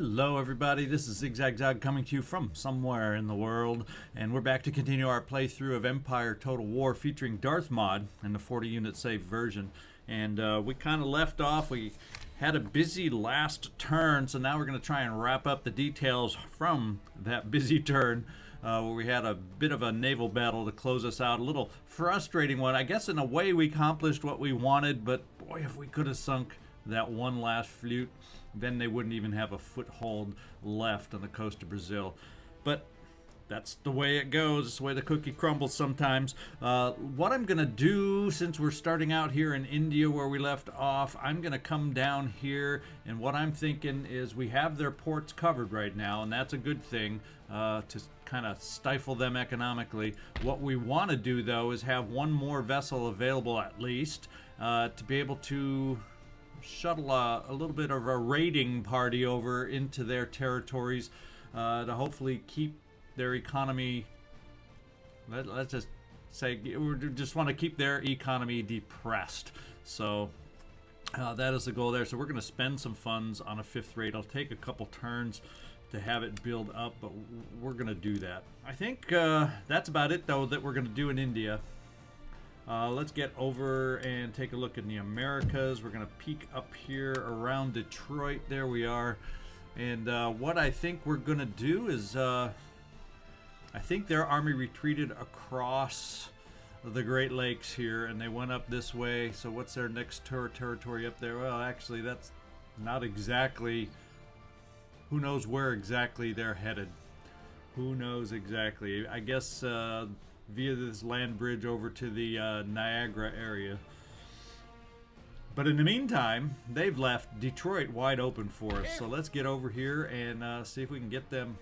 Hello everybody, this is ZigZagZog coming to you from somewhere in the world, and we're back to continue our playthrough of Empire Total War featuring Darthmod in the 40 unit save version. And we kind of left off, we had a busy last turn, so now we're going to try and wrap up the details from that busy turn where we had a bit of a naval battle to close us out. A little frustrating one. I guess in a way we accomplished what we wanted, but boy, if we could have sunk that one last fleet, then they wouldn't even have a foothold left on the coast of Brazil. But that's the way it goes. It's the way the cookie crumbles sometimes. What I'm going to do, since we're starting out here in India where we left off, I'm going to come down here, and what I'm thinking is we have their ports covered right now, and that's a good thing to kind of stifle them economically. What we want to do, though, is have one more vessel available at least to be able to shuttle a little bit of a raiding party over into their territories to hopefully keep their economy, let's just say, we just want to keep their economy depressed. So that is the goal there. So we're going to spend some funds on a fifth raid. I'll take a couple turns to have it build up, but we're going to do that. I think that's about it, though, that we're going to do in India. Let's get over and take a look in the Americas. We're going to peek up here around Detroit. There we are. And what I think we're going to do is, I think their army retreated across the Great Lakes here, and they went up this way. So what's their next territory up there? Well, actually, that's not exactly... Who knows where exactly they're headed? Who knows exactly? I guess... via this land bridge over to the Niagara area. But in the meantime, they've left Detroit wide open for us. So let's get over here and see if we can get them.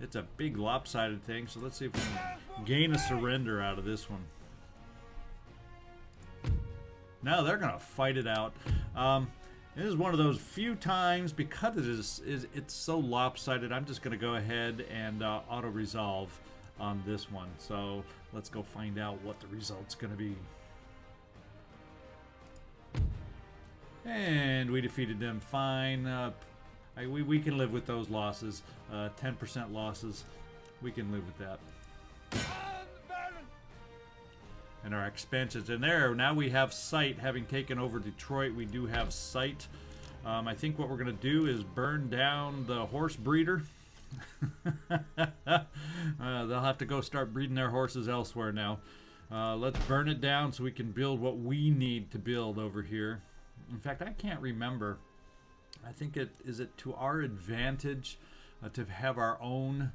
It's a big lopsided thing, so let's see if we can gain a surrender out of this one. No, they're going to fight it out. This is one of those few times, because it's so lopsided, I'm just going to go ahead and auto-resolve on this one. So let's go find out what the result's going to be. And we defeated them fine. We can live with those losses. 10% losses. We can live with that. And our expansions. And there, now we have sight. Having taken over Detroit, we do have sight. I think what we're going to do is burn down the horse breeder. They'll have to go start breeding their horses elsewhere now. Let's burn it down so we can build what we need to build over here. In fact, I can't remember. I think is it to our advantage to have our own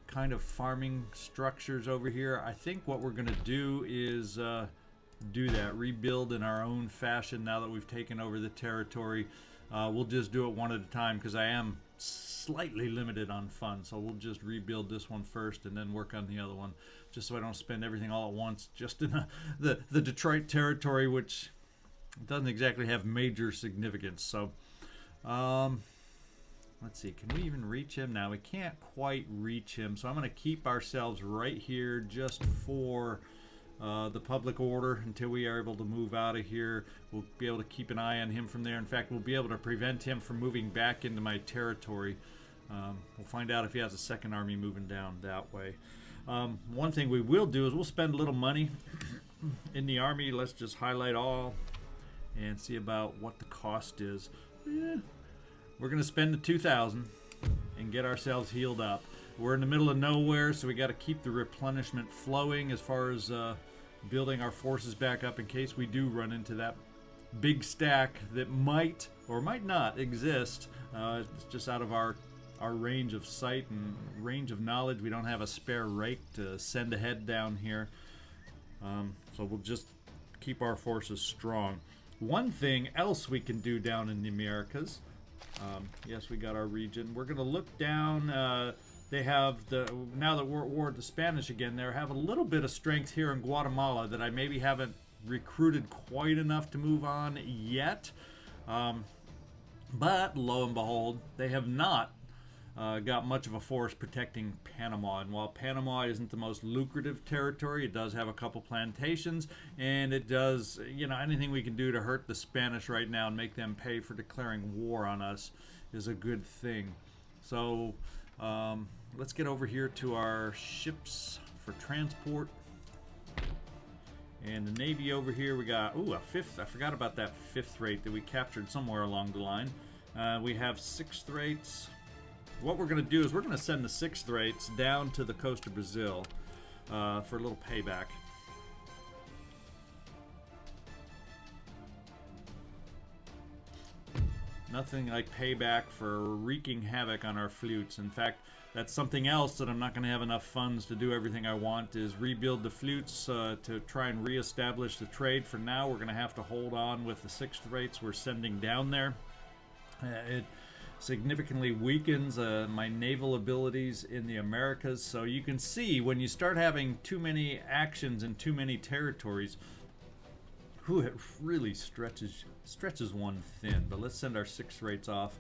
kind of farming structures over here. I think what we're going to do is do that, rebuild in our own fashion now that we've taken over the territory. We'll just do it one at a time because I am slightly limited on funds, so we'll just rebuild this one first and then work on the other one, just so I don't spend everything all at once just in the Detroit territory, which doesn't exactly have major significance. So let's see, can we even reach him now? We can't quite reach him, so I'm going to keep ourselves right here just for the public order until we are able to move out of here. We'll be able to keep an eye on him from there. In fact, we'll be able to prevent him from moving back into my territory. We'll find out if he has a second army moving down that way. One thing we will do is we'll spend a little money in the army. Let's just highlight all and see about what the cost is. We're going to spend the 2,000 and get ourselves healed up. We're in the middle of nowhere, so we got to keep the replenishment flowing as far as building our forces back up in case we do run into that big stack that might or might not exist. It's just out of our range of sight and range of knowledge. We don't have a spare rake to send ahead down here. So we'll just keep our forces strong. One thing else we can do down in the Americas. Yes, we got our region. We're going to look down. They have now that we're at war with the Spanish again, they have a little bit of strength here in Guatemala that I maybe haven't recruited quite enough to move on yet. But lo and behold, they have not got much of a force protecting Panama. And while Panama isn't the most lucrative territory, it does have a couple plantations, and it does, you know, anything we can do to hurt the Spanish right now and make them pay for declaring war on us is a good thing. So let's get over here to our ships for transport. And the Navy over here, we got, ooh, a 5th. I forgot about that 5th rate that we captured somewhere along the line. We have 6th rates. What we're going to do is we're going to send the 6th rates down to the coast of Brazil for a little payback. Nothing like payback for wreaking havoc on our flutes. In fact, that's something else that I'm not going to have enough funds to do everything I want, is rebuild the flutes to try and reestablish the trade. For now, we're going to have to hold on with the 6th rates we're sending down there. It significantly weakens my naval abilities in the Americas. So you can see when you start having too many actions in too many territories, it really stretches one thin. But let's send our 6th rates off.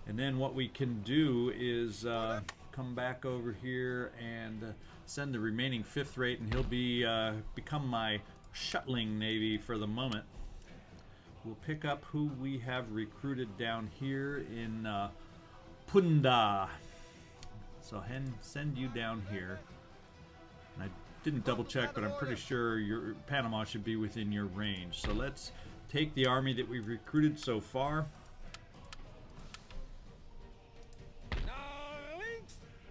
And then what we can do is come back over here and send the remaining 5th rate, and he'll be become my shuttling navy for the moment. We'll pick up who we have recruited down here in Punda. So send you down here. And I didn't double check, but I'm pretty sure your Panama should be within your range. So let's take the army that we've recruited so far.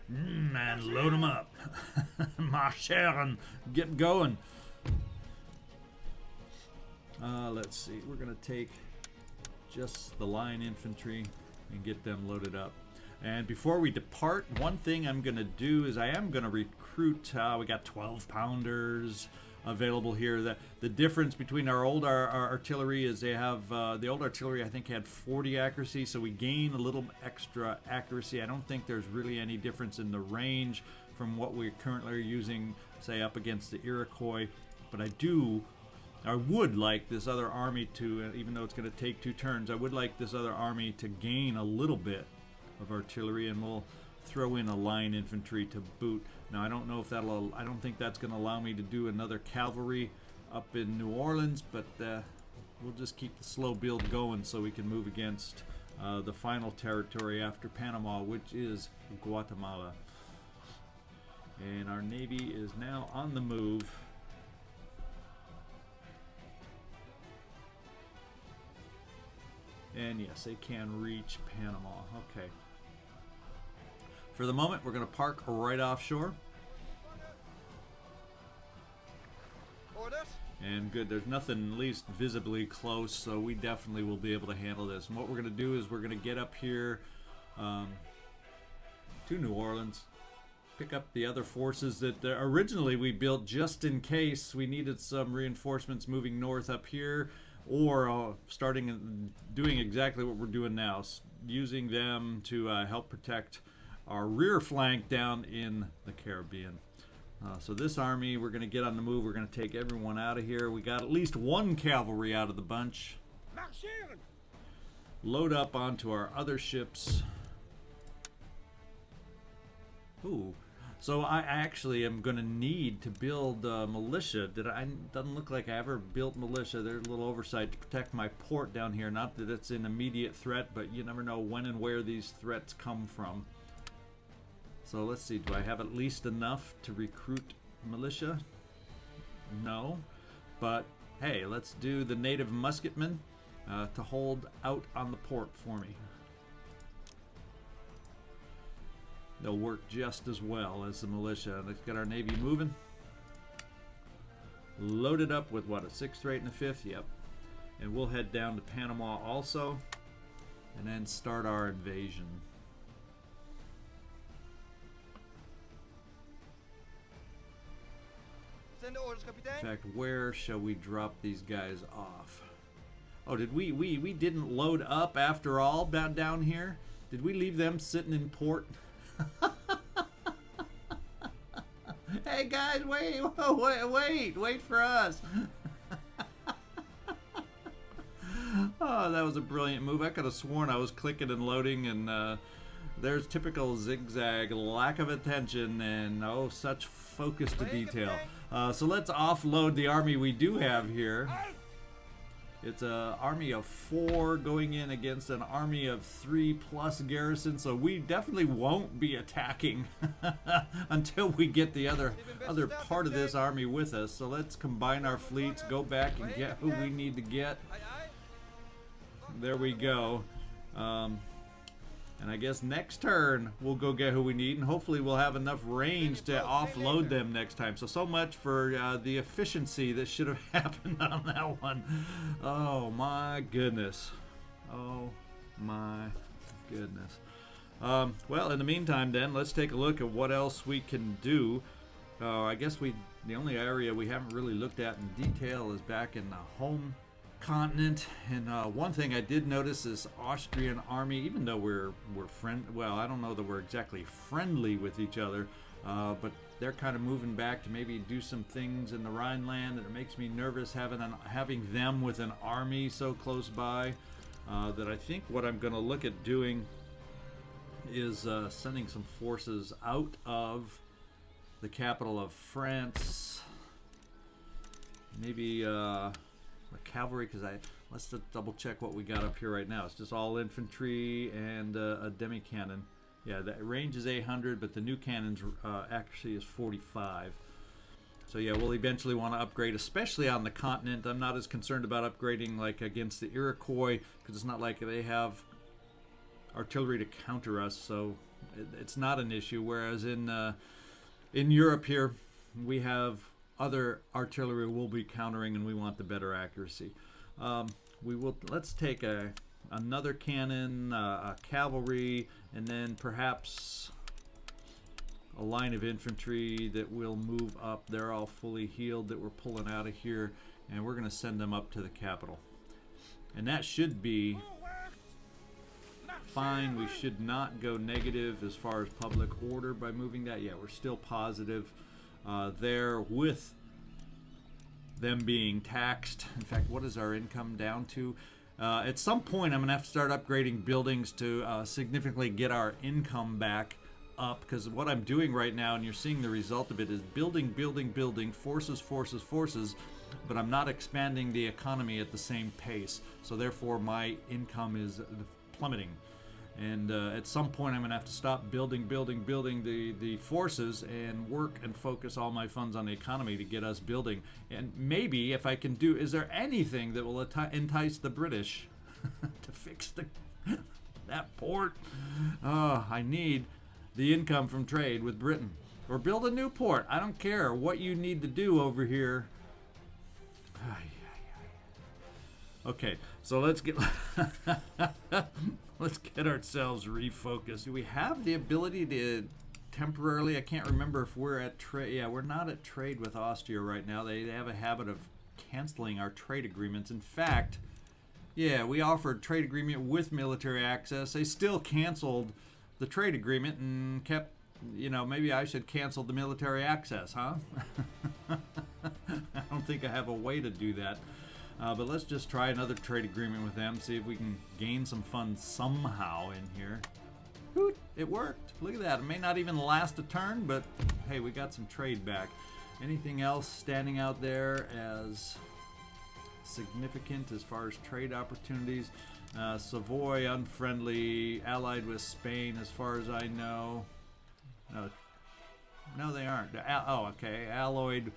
And load them up. Marcher and get going. Let's see. We're going to take just the line infantry and get them loaded up. And before we depart, one thing I'm going to do is I am going to recruit. We got 12-pounders available here. The difference between our old artillery is they have the old artillery, I think, had 40 accuracy, so we gain a little extra accuracy. I don't think there's really any difference in the range from what we currently are using, say, up against the Iroquois. But I would like this other army to, even though it's going to take 2 turns, I would like this other army to gain a little bit of artillery, and we'll throw in a line infantry to boot. Now I don't know if I don't think that's going to allow me to do another cavalry up in New Orleans, but we'll just keep the slow build going so we can move against the final territory after Panama, which is Guatemala. And our Navy is now on the move. And yes, they can reach Panama. Okay. For the moment, we're going to park right offshore. And good, there's nothing at least visibly close, so we definitely will be able to handle this. And what we're going to do is we're going to get up here to New Orleans, pick up the other forces that originally we built just in case we needed some reinforcements moving north up here, or doing exactly what we're doing now, using them to help protect our rear flank down in the Caribbean. So this army, we're going to get on the move. We're going to take everyone out of here. We got at least 1 cavalry out of the bunch. Load up onto our other ships. Ooh. So I actually am going to need to build militia. Doesn't look like I ever built militia. There's a little oversight to protect my port down here. Not that it's an immediate threat, but you never know when and where these threats come from. So let's see, do I have at least enough to recruit militia? No. But hey, let's do the native musketmen to hold out on the port for me. They'll work just as well as the militia. Let's get our Navy moving. Loaded up with what, a 6th rate and a 5th? Yep. And we'll head down to Panama also, and then start our invasion. In fact, where shall we drop these guys off? Oh, did we didn't load up after all down here? Did we leave them sitting in port? Hey guys, wait for us. Oh, that was a brilliant move. I could have sworn I was clicking and loading, and there's typical ZigZag lack of attention and oh, such focus to detail. So let's offload the army we do have here. It's an army of 4 going in against an army of 3+ garrison, so we definitely won't be attacking until we get the other part of this army with us. So let's combine our fleets, go back and get who we need to get. There we go. And I guess next turn we'll go get who we need, and hopefully we'll have enough range to offload them next time. So much for the efficiency that should have happened on that one. Oh my goodness. Oh my goodness. Well, in the meantime then, let's take a look at what else we can do. I guess the only area we haven't really looked at in detail is back in the home continent, and one thing I did notice is Austrian army, even though we're well, I don't know that we're exactly friendly with each other, but they're kind of moving back to maybe do some things in the Rhineland, and it makes me nervous having them with an army so close by, that I think what I'm going to look at doing is sending some forces out of the capital of France, maybe cavalry, because let's just double check what we got up here right now. It's just all infantry and a demi cannon. Yeah, the range is 800, but the new cannons actually is 45. So yeah, we'll eventually want to upgrade, especially on the continent. I'm not as concerned about upgrading like against the Iroquois, because it's not like they have artillery to counter us, so it's not an issue. Whereas in Europe here, we have other artillery we'll be countering, and we want the better accuracy. Let's take another cannon, a cavalry, and then perhaps a line of infantry that will move up. They're all fully healed that we're pulling out of here, and we're going to send them up to the capital. And that should be fine. We should not go negative as far as public order by moving that. Yeah, we're still positive there with them being taxed. In fact, what is our income down to? At some point, I'm going to have to start upgrading buildings to significantly get our income back up, because what I'm doing right now, and you're seeing the result of it, is building, forces, but I'm not expanding the economy at the same pace. So therefore, my income is plummeting. And at some point, I'm going to have to stop building the forces and work and focus all my funds on the economy to get us building. And maybe if I can do, is there anything that will entice the British to fix that port? I need the income from trade with Britain, or build a new port. I don't care what you need to do over here. Okay, so let's get let's get ourselves refocused. Do we have the ability to temporarily, I can't remember if we're at trade. Yeah, we're not at trade with Austria right now. They have a habit of canceling our trade agreements. In fact, yeah, we offered trade agreement with military access. They still canceled the trade agreement and kept, maybe I should cancel the military access, huh? I don't think I have a way to do that. But let's just try another trade agreement with them, see if we can gain some funds somehow in here. Hoot, it worked. Look at that. It may not even last a turn, but hey, we got some trade back. Anything else standing out there as significant as far as trade opportunities? Savoy, unfriendly, allied with Spain as far as I know. No, they aren't. Okay. Allied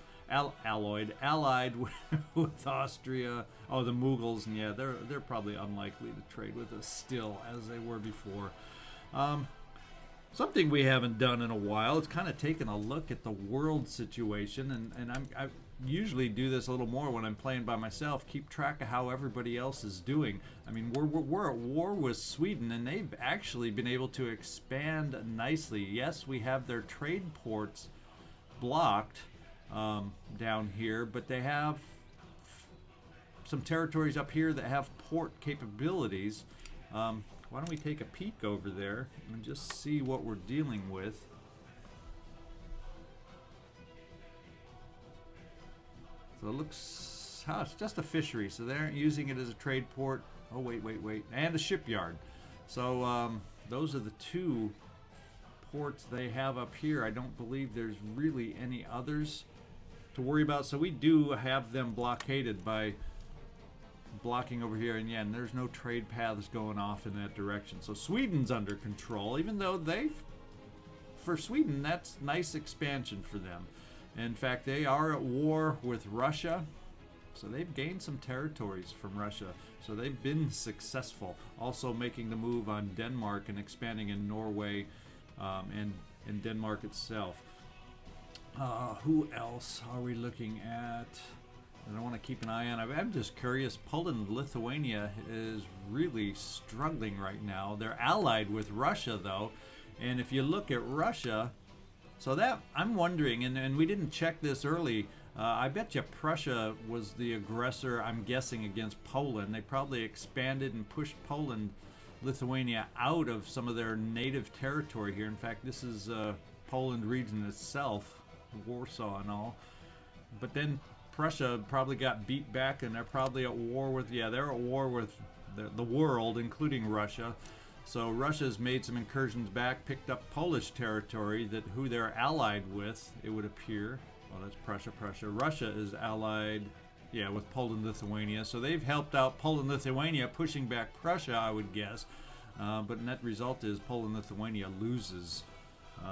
with Austria. Oh, the Mughals, and yeah, they're probably unlikely to trade with us still as they were before. Something we haven't done in a while is kind of taking a look at the world situation, and I usually do this a little more when I'm playing by myself, keep track of how everybody else is doing. I mean, we're at war with Sweden, and they've actually been able to expand nicely. Yes, we have their trade ports blocked down here, but they have some territories up here that have port capabilities. Why don't we take a peek over there and just see what we're dealing with? So it looks, it's just a fishery, so they aren't using it as a trade port. Oh, wait, and a shipyard. So those are the two ports they have up here. I don't believe there's really any others to worry about. So we do have them blockaded by blocking over here, and yeah, and there's no trade paths going off in that direction. So Sweden's under control, even though for Sweden, that's nice expansion for them. In fact, they are at war with Russia, so they've gained some territories from Russia. So they've been successful, also making the move on Denmark and expanding in Norway and in Denmark itself. Who else are we looking at that I want to keep an eye on? I'm just curious. Poland, Lithuania is really struggling right now. They're allied with Russia, though. And if you look at Russia, so that I'm wondering, and we didn't check this early, I bet you Prussia was the aggressor, I'm guessing, against Poland. They probably expanded and pushed Poland, Lithuania out of some of their native territory here. In fact, this is Poland region itself, Warsaw and all. But then Prussia probably got beat back, and they're probably at war with, yeah, they're at war with the world, including Russia. So Russia's made some incursions back, picked up Polish territory who they're allied with, it would appear. Well, that's Prussia. Russia is allied, yeah, with Poland, Lithuania. So they've helped out Poland, Lithuania, pushing back Prussia, I would guess. But net result is Poland, Lithuania loses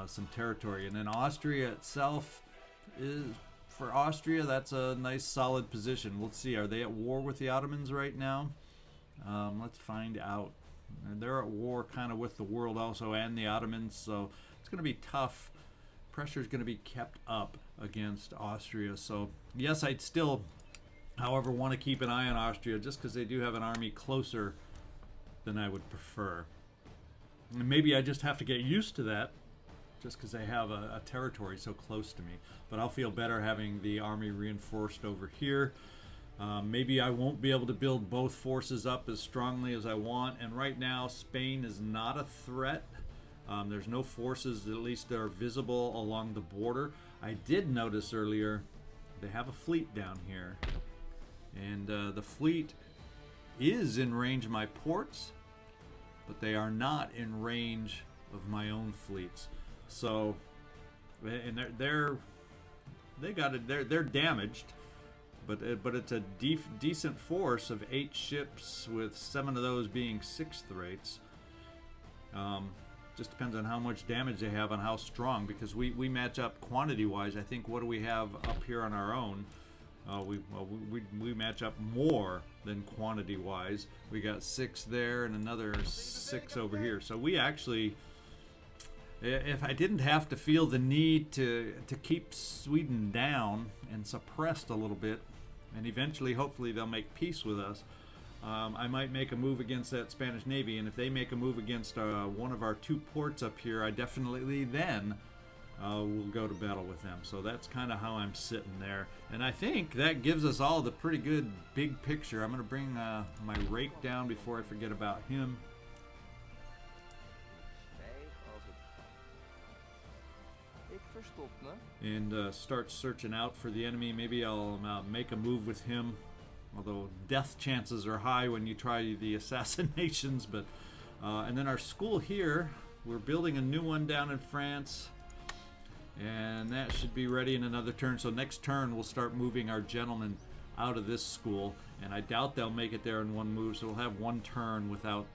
some territory. And then Austria itself is, for Austria, that's a nice solid position. Let's see, are they at war with the Ottomans right now? Let's find out. And they're at war kind of with the world also and the Ottomans, so it's going to be tough. Pressure is going to be kept up against Austria. So yes, I'd still, however, want to keep an eye on Austria just because they do have an army closer than I would prefer. And maybe I just have to get used to that just because they have a territory so close to me. But I'll feel better having the army reinforced over here. Maybe I won't be able to build both forces up as strongly as I want, and right now Spain is not a threat. There's no forces, at least that are visible along the border. I did notice earlier they have a fleet down here, and the fleet is in range of my ports, but they are not in range of my own fleets. So, and they're damaged. But it's a decent force of 8 ships, with 7 of those being 6th rates. Just depends on how much damage they have and how strong, because we match up quantity-wise. I think, what do we have up here on our own? We match up more than quantity-wise. We got 6 there and another 6 over here. So we actually, if I didn't have to feel the need to keep Sweden down and suppressed a little bit, and eventually, hopefully, they'll make peace with us, I might make a move against that Spanish Navy. And if they make a move against one of our 2 ports up here, I definitely then will go to battle with them. So that's kind of how I'm sitting there. And I think that gives us all the pretty good big picture. I'm going to bring my rake down before I forget about him. And start searching out for the enemy. Maybe I'll make a move with him, although death chances are high when you try the assassinations. But and then our school here, we're building a new one down in France, and that should be ready in another turn. So next turn we'll start moving our gentlemen out of this school, and I doubt they'll make it there in one move, so we'll have one turn without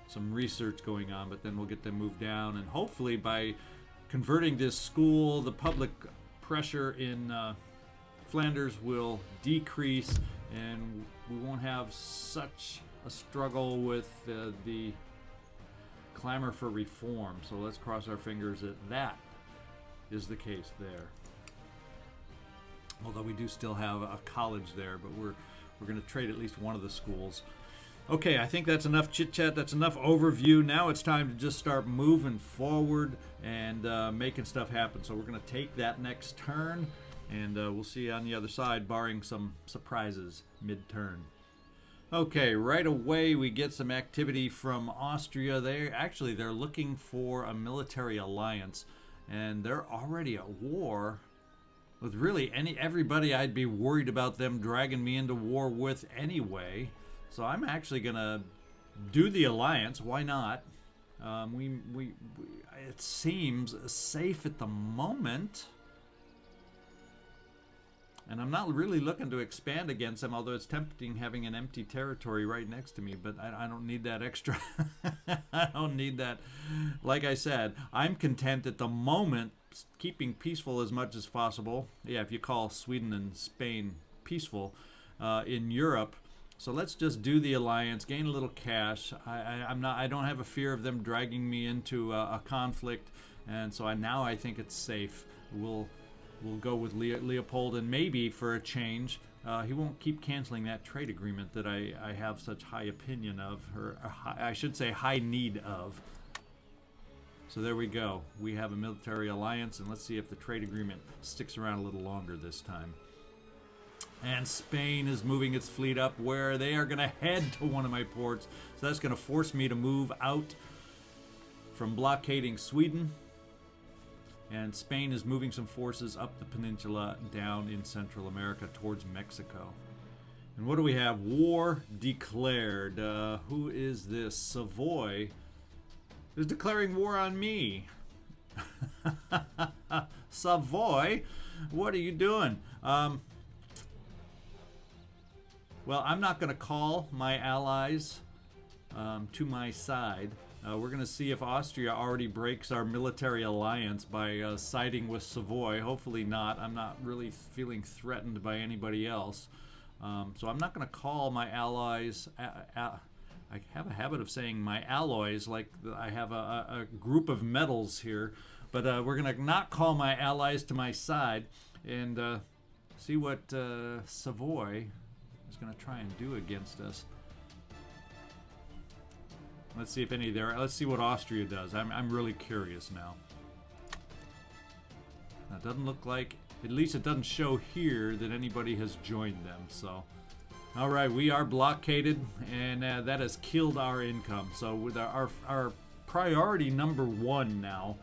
some research going on, but then we'll get them moved down, and hopefully by converting this school, the public pressure in Flanders will decrease, and we won't have such a struggle with the clamor for reform. So let's cross our fingers that is the case there. Although we do still have a college there, but we're going to trade at least one of the schools. Okay, I think that's enough chit-chat. That's enough overview. Now it's time to just start moving forward and making stuff happen. So we're going to take that next turn, and we'll see you on the other side, barring some surprises mid-turn. Okay, right away we get some activity from Austria. They're looking for a military alliance, and they're already at war with really everybody I'd be worried about them dragging me into war with anyway. So I'm actually gonna do the alliance. Why not? It seems safe at the moment. And I'm not really looking to expand against them, although it's tempting having an empty territory right next to me, but I don't need that extra. I don't need that. Like I said, I'm content at the moment keeping peaceful as much as possible. Yeah, if you call Sweden and Spain peaceful in Europe. So let's just do the alliance, gain a little cash. I don't have a fear of them dragging me into a conflict, and so now I think it's safe. We'll go with Leopold, and maybe for a change, he won't keep canceling that trade agreement that I have such high opinion of, or I should say high need of. So there we go. We have a military alliance, and let's see if the trade agreement sticks around a little longer this time. And Spain is moving its fleet up where they are going to head to one of my ports. So that's going to force me to move out from blockading Sweden. And Spain is moving some forces up the peninsula down in Central America towards Mexico. And what do we have? War declared. Who is this? Savoy is declaring war on me. Savoy, what are you doing? Well, I'm not going to call my allies to my side. We're going to see if Austria already breaks our military alliance by siding with Savoy. Hopefully not. I'm not really feeling threatened by anybody else. So I'm not going to call my allies. I have a habit of saying my alloys, like I have a group of metals here. But we're going to not call my allies to my side and see what Savoy is going to try and do against us. Let's see if any there. Let's see what Austria does. I'm really curious now. Now, it doesn't look like, at least it doesn't show here that anybody has joined them. So, all right, we are blockaded, and that has killed our income. So, with our priority number one now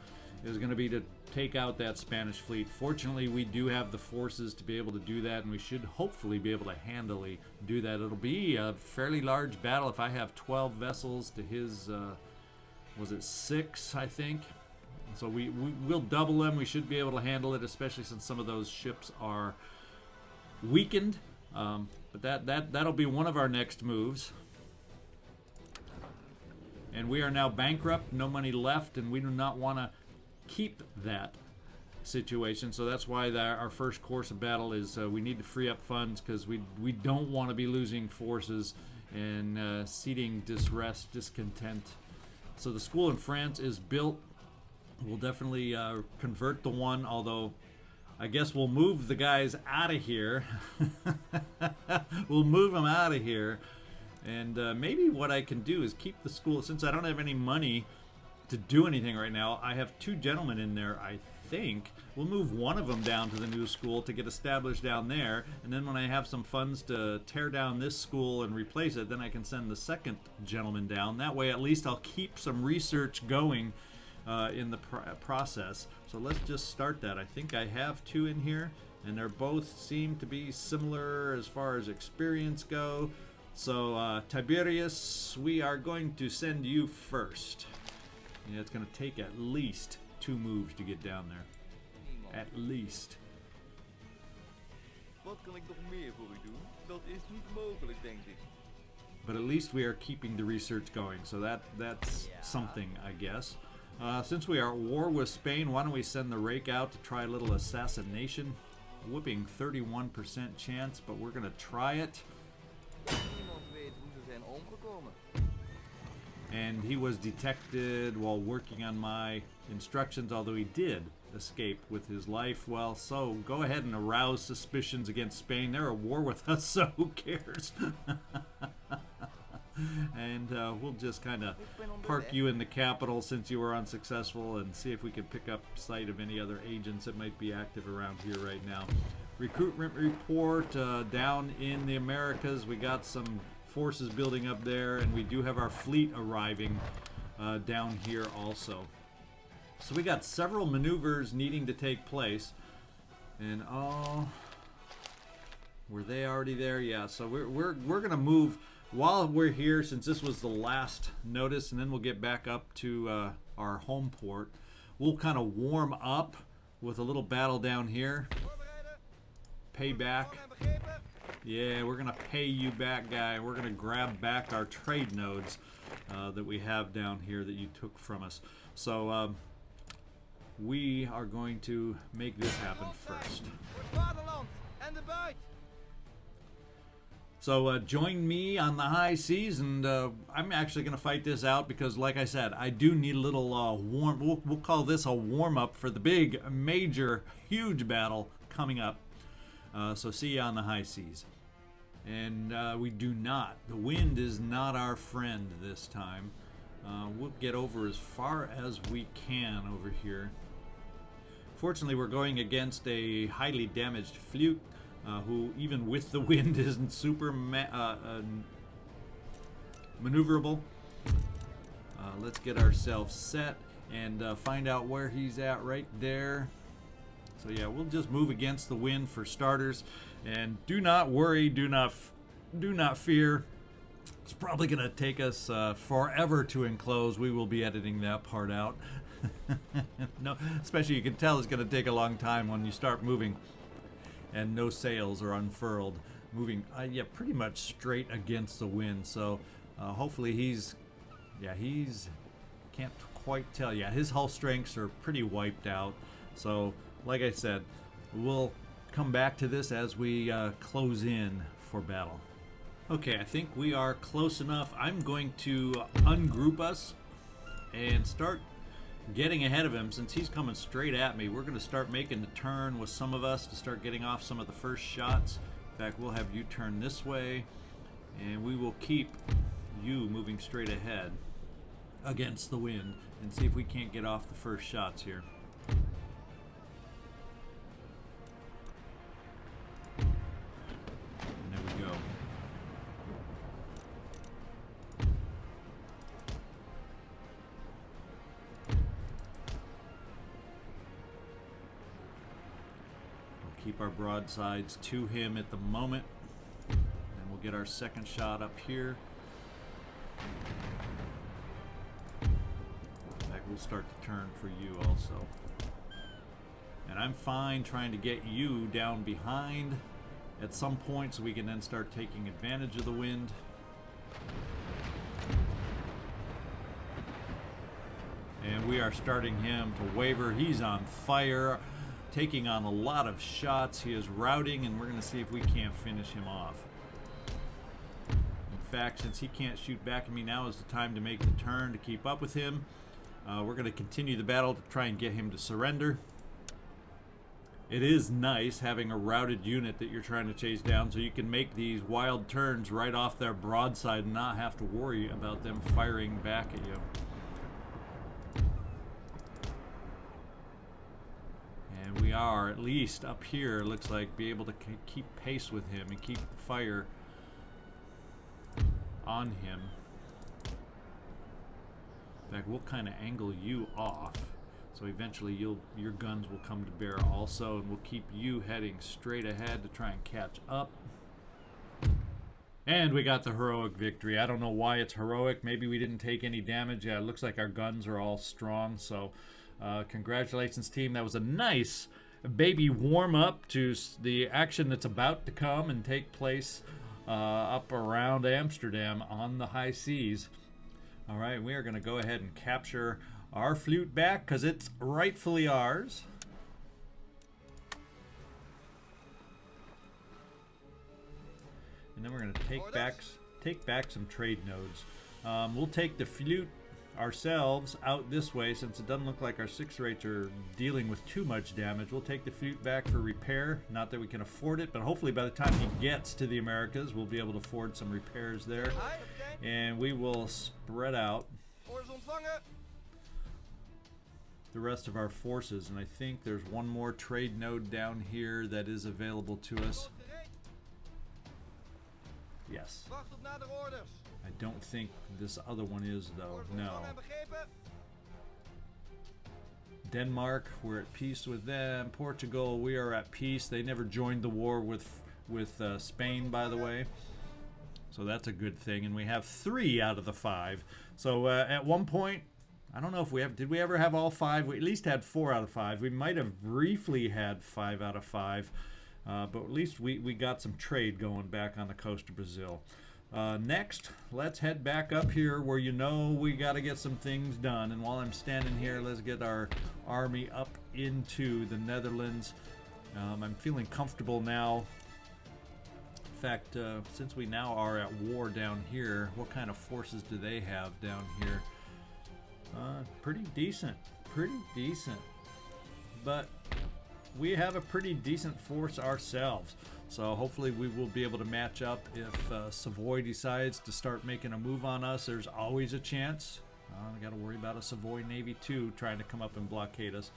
is going to be to take out that Spanish fleet. Fortunately, we do have the forces to be able to do that, and we should hopefully be able to handily do that. It'll be a fairly large battle if I have 12 vessels to his, was it 6, I think? So we'll double them. We should be able to handle it, especially since some of those ships are weakened. But that'll be one of our next moves. And we are now bankrupt, no money left, and we do not want to keep that situation. So that's why our first course of battle is we need to free up funds, because we don't want to be losing forces and seeding disrest, discontent. So the school in France is built. We'll definitely convert the one, although I guess we'll move the guys out of here. We'll move them out of here. And maybe what I can do is keep the school, since I don't have any money to do anything right now. I have 2 gentlemen in there, I think. We'll move one of them down to the new school to get established down there, and then when I have some funds to tear down this school and replace it, then I can send the second gentleman down. That way at least I'll keep some research going in the process. So let's just start that. I think I have 2 in here, and they're both seem to be similar as far as experience go. So Tiberius, we are going to send you first. Yeah, it's going to take at least 2 moves to get down there. At least. Wat kan ik nog meer voor u doen? Dat is niet mogelijk, denk ik. But at least we are keeping the research going, so that's something, I guess. Since we are at war with Spain, why don't we send the rake out to try a little assassination? Whooping 31% chance, but we're going to try it. Niemand weet hoe ze zijn omgekomen. And he was detected while working on my instructions, although he did escape with his life. Well, so go ahead and arouse suspicions against Spain. They're at war with us, so who cares? And we'll just kind of park you in the capital since you were unsuccessful and see if we can pick up sight of any other agents that might be active around here right now. Recruitment report down in the Americas. We got some forces building up there, and we do have our fleet arriving down here also. So we got several maneuvers needing to take place, and were they already there? Yeah. So we're gonna move while we're here, since this was the last notice, and then we'll get back up to our home port. We'll kind of warm up with a little battle down here. pay back. Yeah, we're gonna pay you back, guy. We're gonna grab back our trade nodes that we have down here that you took from us. So we are going to make this happen first. So join me on the high seas, and I'm actually going to fight this out because, like I said, I do need a little warm. We'll call this a warm-up for the big, major, huge battle coming up. So see you on the high seas. And we do not. The wind is not our friend this time. We'll get over as far as we can over here. Fortunately, we're going against a highly damaged flute. Who, even with the wind, isn't super maneuverable. Let's get ourselves set and find out where he's at right there. So yeah, we'll just move against the wind for starters, and do not worry, do not fear. It's probably going to take us forever to enclose. We will be editing that part out. No, especially you can tell it's going to take a long time when you start moving. And no sails are unfurled, moving yeah, pretty much straight against the wind. So hopefully he's can't quite tell. Yeah, his hull strengths are pretty wiped out. So like I said, we'll come back to this as we close in for battle. Okay, I think we are close enough. I'm going to ungroup us and start getting ahead of him. Since he's coming straight at me, we're going to start making the turn with some of us to start getting off some of the first shots. In fact, we'll have you turn this way, and we will keep you moving straight ahead against the wind and see if we can't get off the first shots here. And there we go. Keep our broadsides to him at the moment, and we'll get our second shot up here. In fact, we'll start the turn for you also. And I'm fine trying to get you down behind at some point so we can then start taking advantage of the wind. And we are starting him to waver. He's on fire, taking on a lot of shots. He is routing, and we're going to see if we can't finish him off. In fact, since he can't shoot back at me, now is the time to make the turn to keep up with him. We're going to continue the battle to try and get him to surrender. It is nice having a routed unit that you're trying to chase down, so you can make these wild turns right off their broadside and not have to worry about them firing back at you. And we are, at least up here, looks like, be able to keep pace with him and keep fire on him. In fact, we'll kind of angle you off, so eventually your guns will come to bear also, and we'll keep you heading straight ahead to try and catch up. And we got the heroic victory. I don't know why it's heroic. Maybe we didn't take any damage. Yeah, it looks like our guns are all strong, so congratulations, team. That was a nice baby warm-up to the action that's about to come and take place up around Amsterdam on the high seas. All right, we are going to go ahead and capture our flute back because it's rightfully ours. And then we're going to take back some trade nodes. We'll take the flute ourselves out this way, since it doesn't look like our 6 rates are dealing with too much damage. We'll take the flute back for repair. Not that we can afford it, but hopefully by the time he gets to the Americas, we'll be able to afford some repairs there. And we will spread out the rest of our forces. And I think there's one more trade node down here that is available to us. Yes. I don't think this other one is, though. No. Denmark, we're at peace with them. Portugal, we are at peace. They never joined the war with Spain, by the way. So that's a good thing. And we have 3 out of the 5. So at one point, I don't know if we have, did we ever have all 5? We at least had 4 out of 5. We might have briefly had 5 out of 5. But at least we got some trade going back on the coast of Brazil. Next, let's head back up here where we got to get some things done. And while I'm standing here, let's get our army up into the Netherlands. I'm feeling comfortable now. In fact, since we now are at war down here, what kind of forces do they have down here? Pretty decent. But we have a pretty decent force ourselves. So hopefully we will be able to match up if Savoy decides to start making a move on us. There's always a chance. I got to worry about a Savoy Navy too trying to come up and blockade us.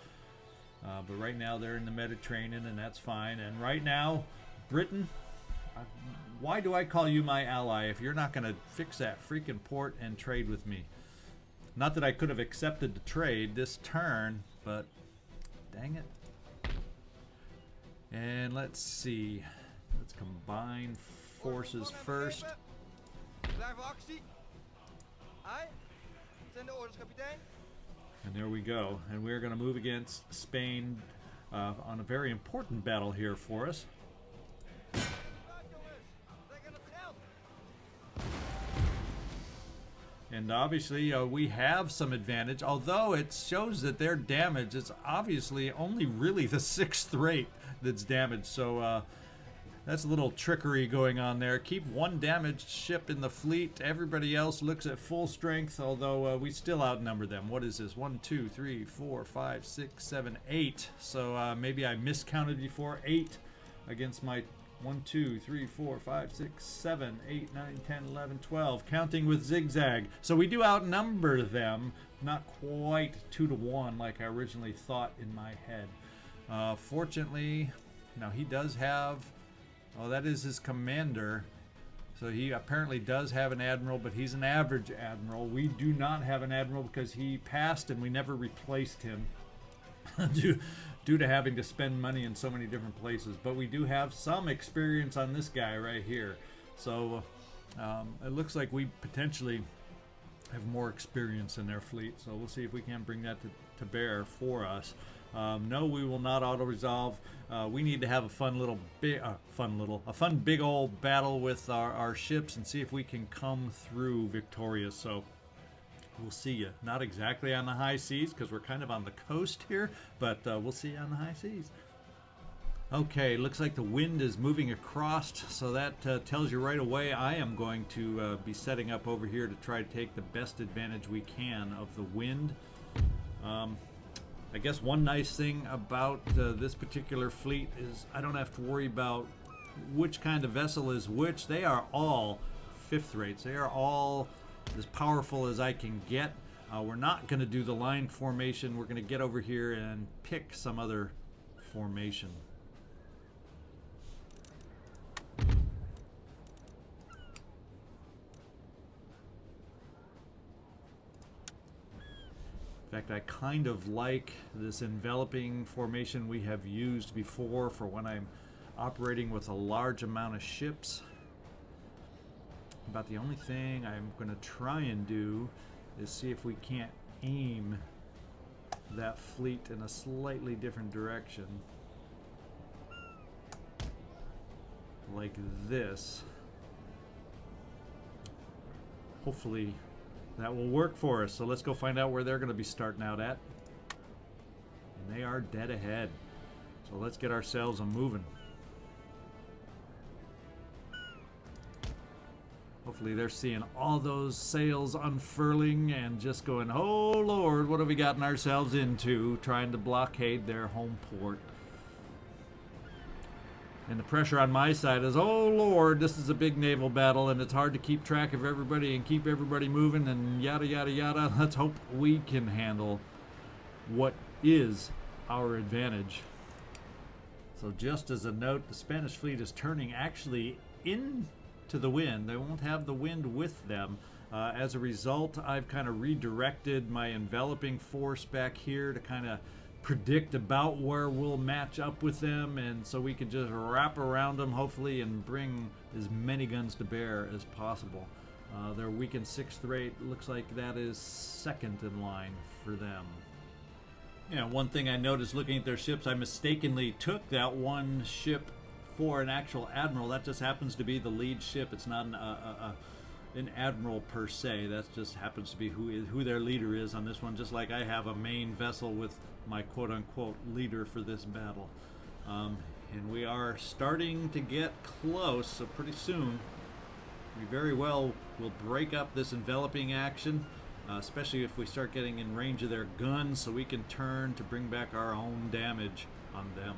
But right now they're in the Mediterranean, and that's fine. And right now, Britain, why do I call you my ally if you're not going to fix that freaking port and trade with me? Not that I could have accepted the trade this turn, but dang it. And let's see. Let's combine forces first. And there we go. And we're going to move against Spain on a very important battle here for us. And obviously we have some advantage, although it shows that their damage is obviously only really the 6th rate that's damaged. So that's a little trickery going on there. Keep one damaged ship in the fleet. Everybody else looks at full strength, although we still outnumber them. What is this? 1, 2, 3, 4, 5, 6, 7, 8. So maybe I miscounted before. 8 against my 1, 2, 3, 4, 5, 6, 7, 8, 9, 10, 11, 12. Counting with ZigZag. So we do outnumber them. Not quite 2 to 1 like I originally thought in my head. Fortunately, now he does have... Oh, that is his commander. So he apparently does have an admiral, but he's an average admiral. We do not have an admiral because he passed and we never replaced him due to having to spend money in so many different places. But we do have some experience on this guy right here. So it looks like we potentially have more experience in their fleet. So we'll see if we can bring that to bear for us. No, we will not auto-resolve. We need to have a fun big old battle with our ships and see if we can come through victorious. So we'll see you. Not exactly on the high seas because we're kind of on the coast here, but we'll see you on the high seas. Okay, looks like the wind is moving across, so that tells you right away I am going to be setting up over here to try to take the best advantage we can of the wind. I guess one nice thing about this particular fleet is I don't have to worry about which kind of vessel is which. They are all 5th rates. They are all as powerful as I can get. We're not going to do the line formation. We're going to get over here and pick some other formation. In fact, I kind of like this enveloping formation we have used before for when I'm operating with a large amount of ships. About the only thing I'm going to try and do is see if we can't aim that fleet in a slightly different direction. Like this. Hopefully that will work for us. So let's go find out where they're going to be starting out at. And they are dead ahead. So let's get ourselves a moving. Hopefully they're seeing all those sails unfurling and just going, oh Lord, what have we gotten ourselves into, trying to blockade their home port. And the pressure on my side is, oh Lord, this is a big naval battle and it's hard to keep track of everybody and keep everybody moving and yada yada yada. Let's hope we can handle what is our advantage. So just as a note, the Spanish fleet is turning actually into the wind. They won't have the wind with them. As a result, I've kind of redirected my enveloping force back here to kind of predict about where we'll match up with them, and so we could just wrap around them hopefully and bring as many guns to bear as possible. Their weakened 6th rate looks like that is 2nd in line for them. Yeah, one thing I noticed looking at their ships, I mistakenly took that one ship for an actual admiral. That just happens to be the lead ship. It's not an admiral per se. That just happens to be who their leader is on this one, just like I have a main vessel with my quote-unquote leader for this battle. And we are starting to get close, so pretty soon we very well will break up this enveloping action, especially if we start getting in range of their guns, so we can turn to bring back our own damage on them.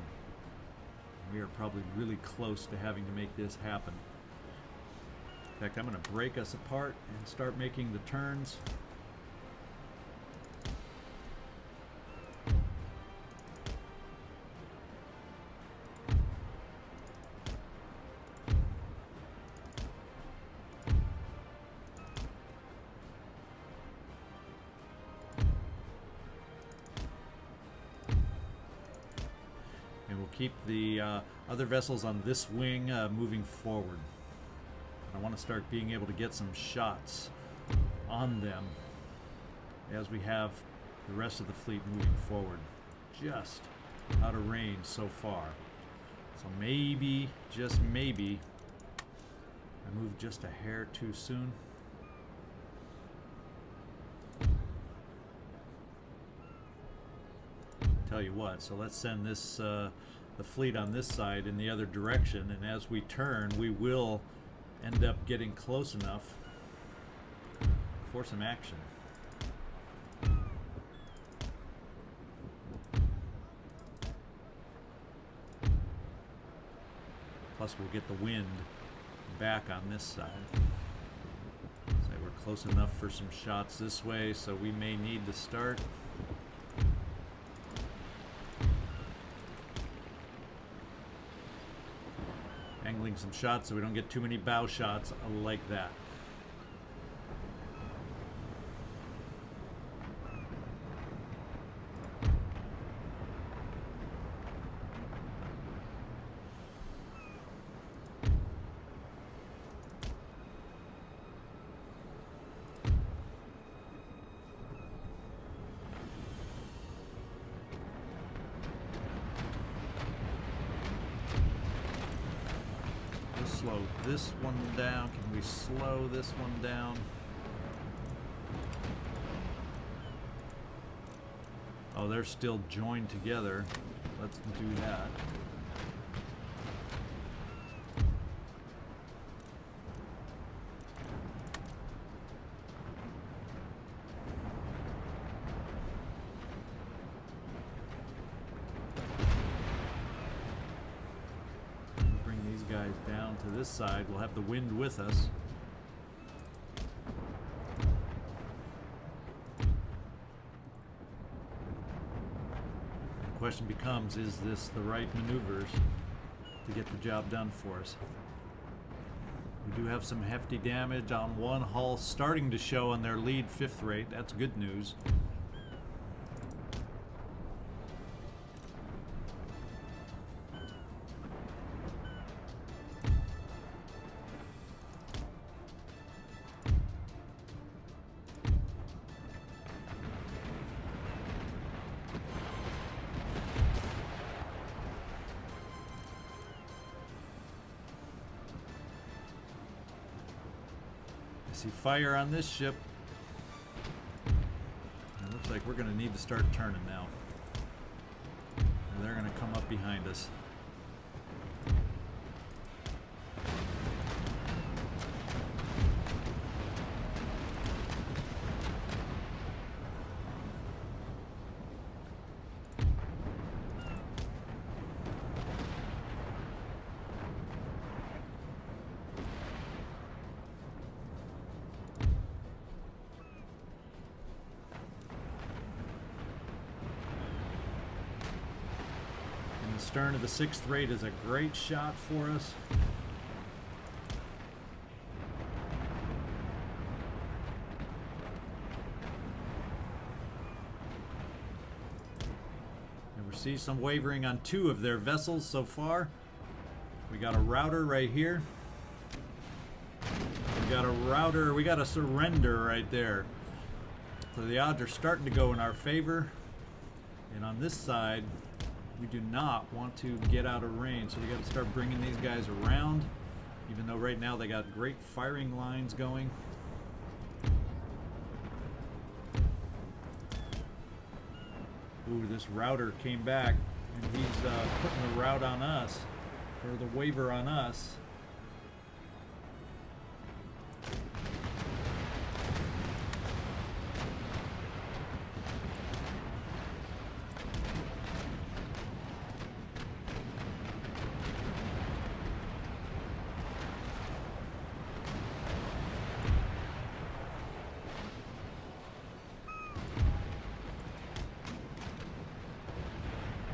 We are probably really close to having to make this happen. In fact, I'm going to break us apart and start making the turns. And we'll keep the other vessels on this wing moving forward. I want to start being able to get some shots on them as we have the rest of the fleet moving forward. Just out of range so far. So maybe, just maybe, I moved just a hair too soon. Tell you what, so let's send this the fleet on this side in the other direction, and as we turn, we will end up getting close enough for some action. Plus we'll get the wind back on this side. So we're close enough for some shots this way, so we may need to start. Angling some shots so we don't get too many bow shots like that. Slow this one down. Can we slow this one down? Oh, they're still joined together. Let's do that. Down to this side, we'll have the wind with us. The question becomes, is this the right maneuvers to get the job done for us? We do have some hefty damage on one hull starting to show on their lead 5th rate. That's good news. See fire on this ship. It looks like we're going to need to start turning now. And they're going to come up behind us. The stern of the 6th rate is a great shot for us. And we see some wavering on 2 of their vessels so far. We got a router right here. We got a router, we got a surrender right there. So the odds are starting to go in our favor. And on this side, We do not want to get out of range, so we got to start bringing these guys around, even though right now they got great firing lines going. Ooh, this router came back, and he's putting the route on us, or the waiver on us.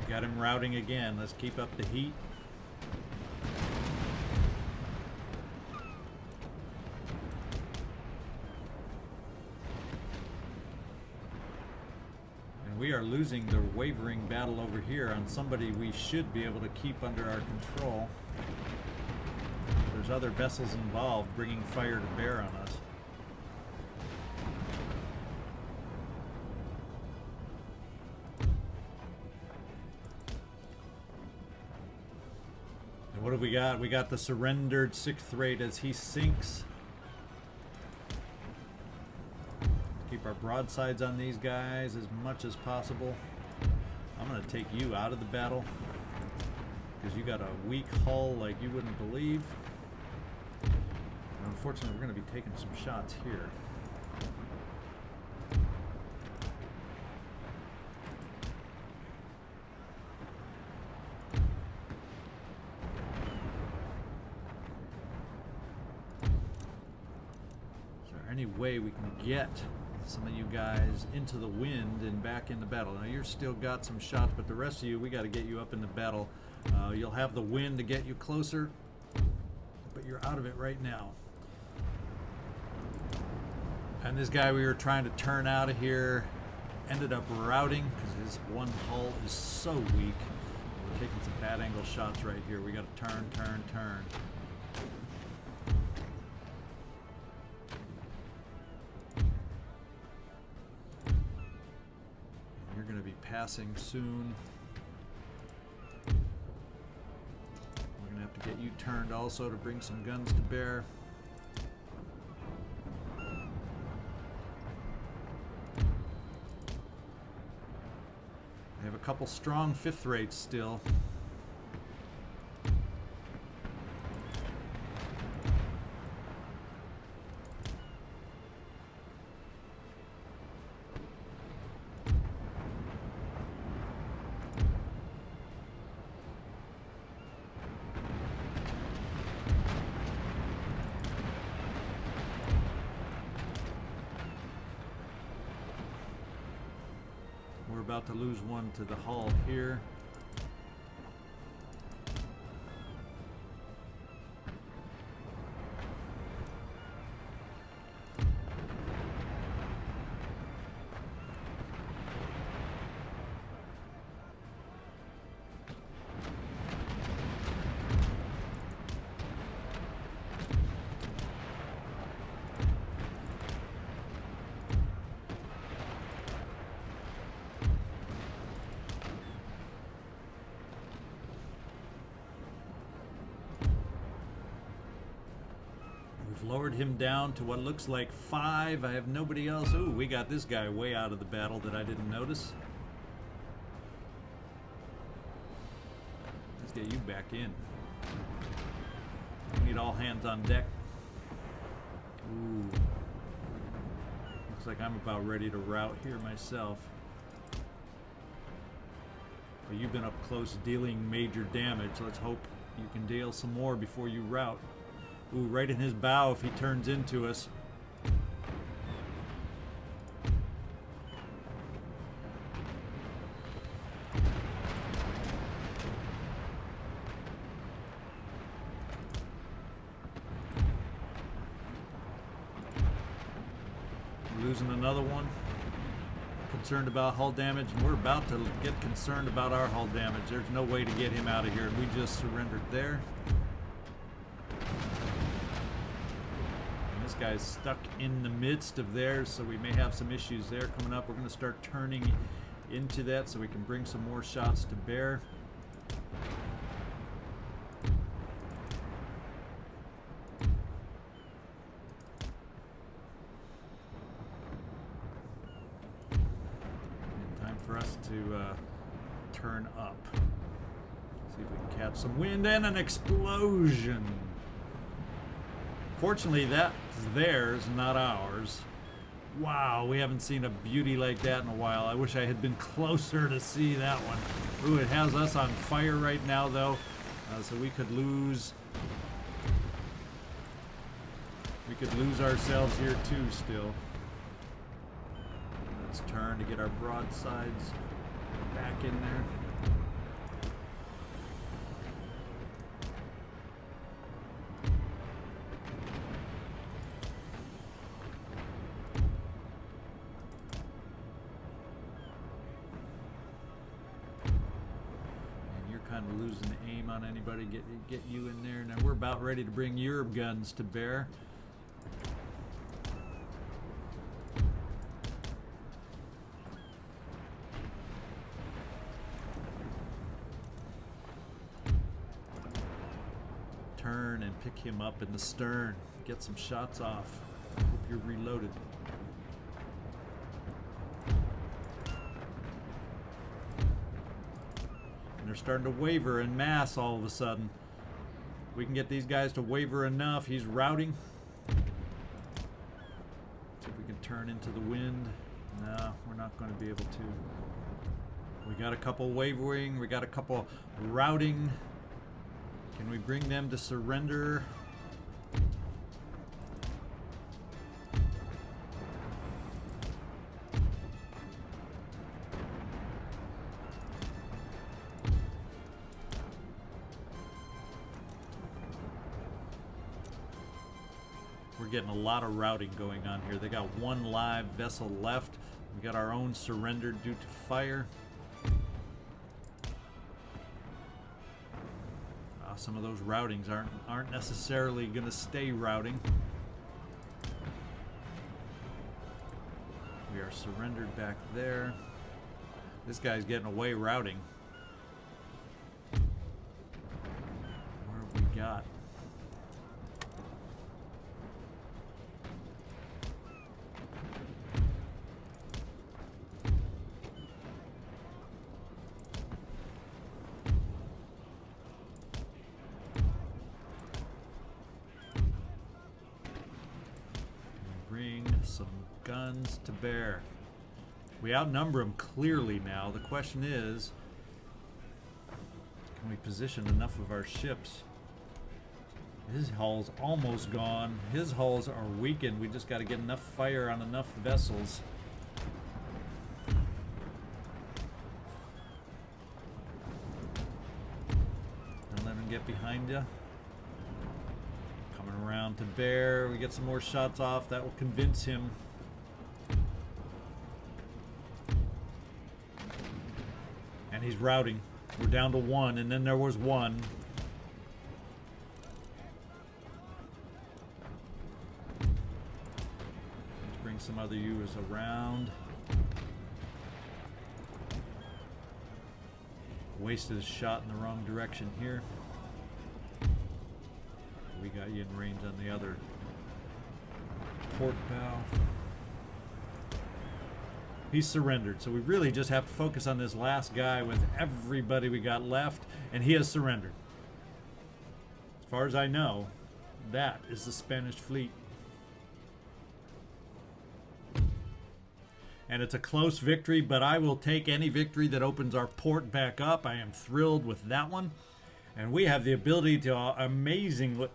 Got him routing again. Let's keep up the heat. And we are losing the wavering battle over here on somebody we should be able to keep under our control. There's other vessels involved bringing fire to bear on us. What have we got? We got the surrendered 6th rate as he sinks. Keep our broadsides on these guys as much as possible. I'm going to take you out of the battle because you got a weak hull like you wouldn't believe. And unfortunately, we're going to be taking some shots here. Any way we can get some of you guys into the wind and back into battle. Now you're still got some shots, but the rest of you, we got to get you up into battle. You'll have the wind to get you closer, but you're out of it right now. And this guy we were trying to turn out of here ended up routing because his one hull is so weak. We're taking some bad angle shots right here. We got to turn. You're going to be passing soon. We're going to have to get you turned also to bring some guns to bear. They have a couple strong 5th rates still. We're about to lose one to the hull here. Lowered him down to what looks like 5. I have nobody else. Ooh, we got this guy way out of the battle that I didn't notice. Let's get you back in. We need all hands on deck. Ooh. Looks like I'm about ready to rout here myself. But you've been up close dealing major damage. Let's hope you can deal some more before you rout. Ooh, right in his bow if he turns into us. We're losing another one. Concerned about hull damage, and we're about to get concerned about our hull damage. There's no way to get him out of here, and we just surrendered there. Guy's stuck in the midst of theirs, so we may have some issues there coming up. We're going to start turning into that so we can bring some more shots to bear. And time for us to turn up. See if we can catch some wind and an explosion. Fortunately, that's theirs, not ours. Wow, we haven't seen a beauty like that in a while. I wish I had been closer to see that one. Ooh, it has us on fire right now, though, so we could lose. We could lose ourselves here too. Still, let's turn to get our broadsides back in there. Losing aim on anybody, get you in there. Now we're about ready to bring your guns to bear. Turn and pick him up in the stern. Get some shots off. Hope you're reloaded. They're starting to waver en masse all of a sudden. We can get these guys to waver enough. He's routing. See if we can turn into the wind. No, we're not going to be able to. We got a couple wavering. We got a couple routing. Can we bring them to surrender? Getting a lot of routing going on here. They got one live vessel left. We got our own surrendered due to fire. Some of those routings aren't necessarily going to stay routing. We are surrendered back there. This guy's getting away routing. Where have we got? Some guns to bear. We outnumber them clearly now. The question is, can we position enough of our ships? His hull's almost gone. His hulls are weakened. We just got to get enough fire on enough vessels. Don't let him get behind you. Coming around to bear. We get some more shots off. That will convince him. And he's routing. We're down to one, and then there was one. Let's bring some other U's around. Wasted a shot in the wrong direction here. We got you in range on the other port bow. He's surrendered, so we really just have to focus on this last guy with everybody we got left, and he has surrendered. As far as I know, that is the Spanish fleet. And it's a close victory, but I will take any victory that opens our port back up. I am thrilled with that one. And we have the ability to amazingly...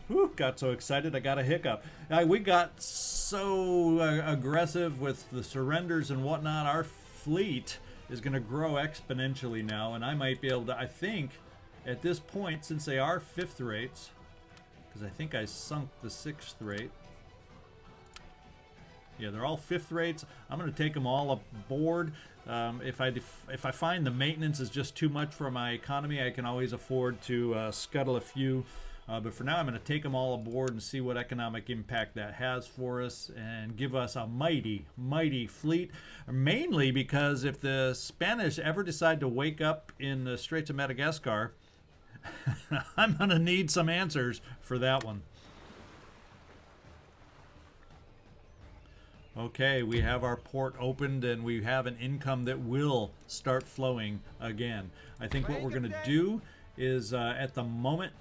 Whew, got so excited I got a hiccup. We got so aggressive with the surrenders and whatnot. Our fleet is going to grow exponentially now, and I might be able to, I think, at this point, since they are fifth rates, because I think I sunk the sixth rate. Yeah, they're all fifth rates. I'm going to take them all aboard. If I find the maintenance is just too much for my economy, I can always afford to scuttle a few. But for now, I'm going to take them all aboard and see what economic impact that has for us and give us a mighty, mighty fleet. Mainly because if the Spanish ever decide to wake up in the Straits of Madagascar, I'm going to need some answers for that one. Okay, we have our port opened and we have an income that will start flowing again. I think what we're going to do is at the moment,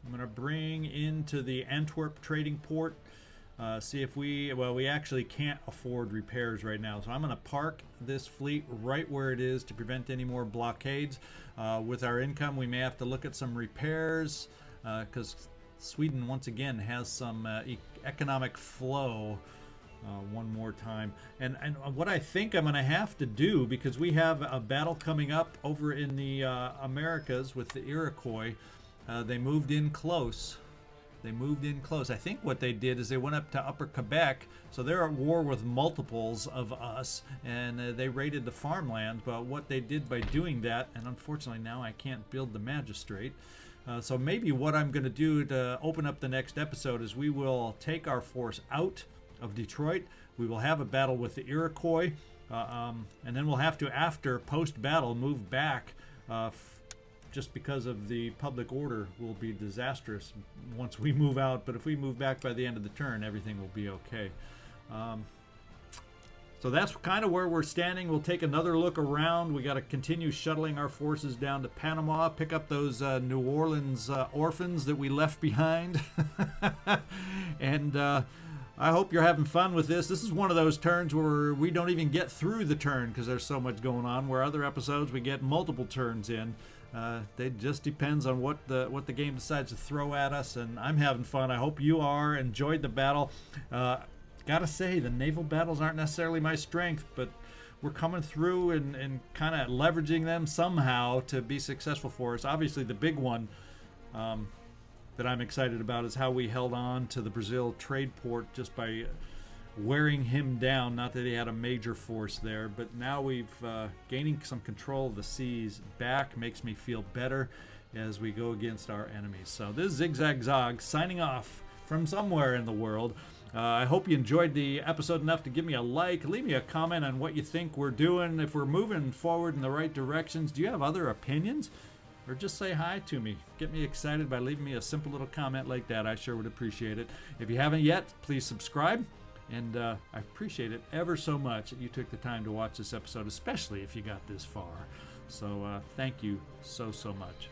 I'm going to bring into the Antwerp trading port, see if we actually can't afford repairs right now. So I'm going to park this fleet right where it is to prevent any more blockades. With our income, we may have to look at some repairs because Sweden once again has some economic flow. One more time. And what I think I'm going to have to do, because we have a battle coming up over in the Americas with the Iroquois. They moved in close. I think what they did is they went up to Upper Quebec, so they're at war with multiples of us, and they raided the farmland. But what they did by doing that, and unfortunately now I can't build the magistrate, so maybe what I'm going to do to open up the next episode is we will take our force out of Detroit. We will have a battle with the Iroquois, and then we'll have to, after post-battle, move back. Just because of the public order will be disastrous once we move out. But if we move back by the end of the turn, everything will be okay. So that's kind of where we're standing. We'll take another look around. We got to continue shuttling our forces down to Panama, pick up those New Orleans orphans that we left behind. And I hope you're having fun with this. This is one of those turns where we don't even get through the turn because there's so much going on, where other episodes we get multiple turns in. It just depends on what the game decides to throw at us, and I'm having fun. I hope you are. Enjoyed the battle. Gotta say, the naval battles aren't necessarily my strength, but we're coming through and kind of leveraging them somehow to be successful for us. Obviously, the big one that I'm excited about is how we held on to the Brazil trade port just by wearing him down. Not that he had a major force there, but now we've gaining some control of the seas back. Makes me feel better as we go against our enemies. So this is ZigZagZog signing off from somewhere in the world. I hope you enjoyed the episode enough to give me a like. Leave me a comment on what you think we're doing, if we're moving forward in the right directions. Do you have other opinions? Or just say hi to me. Get me excited by leaving me a simple little comment like that. I sure would appreciate it. If you haven't yet, please subscribe. And I appreciate it ever so much that you took the time to watch this episode, especially if you got this far. So thank you so much.